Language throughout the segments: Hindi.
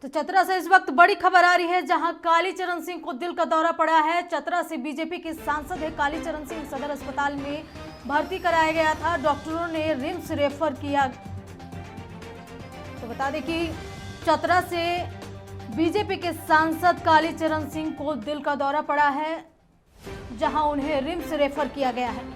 तो चतरा से इस वक्त बड़ी खबर आ रही है, जहां कालीचरण सिंह को दिल का दौरा पड़ा है। चतरा से बीजेपी के सांसद है कालीचरण सिंह, सदर अस्पताल में भर्ती कराया गया था, डॉक्टरों ने रिम्स रेफर किया। तो बता दें कि चतरा से बीजेपी के सांसद कालीचरण सिंह को दिल का दौरा पड़ा है, जहां उन्हें रिम्स रेफर किया गया है।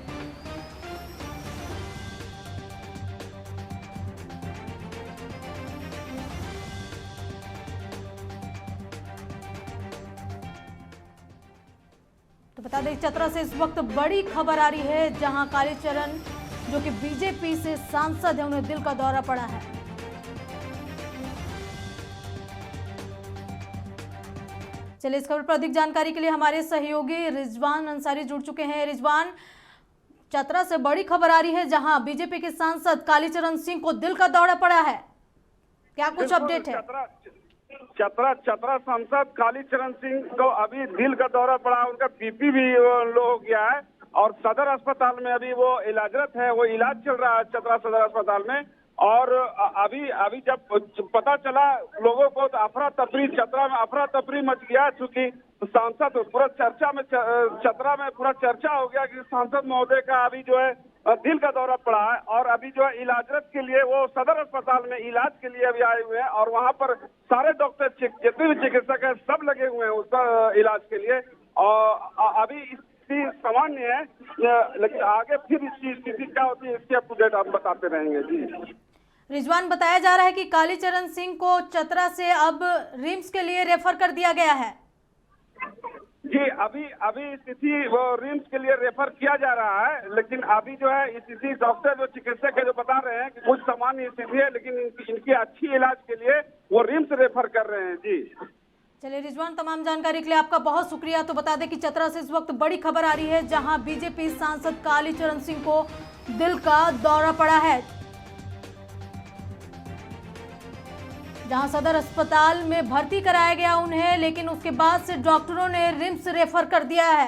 तो बता दें चतरा से इस वक्त बड़ी खबर आ रही है, जहां कालीचरण जो कि बीजेपी से सांसद है, उन्हें दिल का दौरा पड़ा है। चलिए इस खबर पर अधिक जानकारी के लिए हमारे सहयोगी रिजवान अंसारी जुड़ चुके हैं। रिजवान, चतरा से बड़ी खबर आ रही है, जहां बीजेपी के सांसद कालीचरण सिंह को दिल का दौरा पड़ा है, क्या कुछ अपडेट है? चतरा सांसद कालीचरण सिंह को अभी दिल का दौरा पड़ा, उनका बीपी भी लो हो गया है और सदर अस्पताल में अभी वो इलाजरत है। वो इलाज चल रहा है चतरा सदर अस्पताल में। और अभी जब पता चला लोगों को तो अफरा तफरी, चतरा में अफरा तफरी मच गया, चूंकि सांसद पूरा चर्चा में, चतरा में पूरा चर्चा हो गया कि सांसद महोदय का अभी जो है दिल का दौरा पड़ा है और अभी जो है इलाजरत के लिए वो सदर अस्पताल में इलाज के लिए अभी आए हुए हैं। और वहां पर सारे डॉक्टर, जितने भी चिकित्सक हैं, सब लगे हुए हैं उसका इलाज के लिए। और अभी स्थिति सामान्य है, लेकिन आगे फिर इसकी स्थिति क्या होती है इसकी अपडेट हम बताते रहेंगे। जी रिजवान, बताया जा रहा है कि कालीचरण सिंह को चतरा से अब रिम्स के लिए रेफर कर दिया गया है। जी अभी स्थिति वो रिम्स के लिए रेफर किया जा रहा है, लेकिन अभी जो है स्थिति डॉक्टर जो चिकित्सक है जो बता रहे हैं कि कुछ सामान्य स्थिति है, लेकिन इनकी अच्छी इलाज के लिए वो रिम्स रेफर कर रहे हैं। जी चलिए रिजवान, तमाम जानकारी के लिए आपका बहुत शुक्रिया। तो बता दें कि चतरा से इस वक्त बड़ी खबर आ रही है, जहां बीजेपी सांसद कालीचरण सिंह को दिल का दौरा पड़ा है, जहां सदर अस्पताल में भर्ती कराया गया उन्हें, लेकिन उसके बाद से डॉक्टरों ने रिम्स रेफर कर दिया है।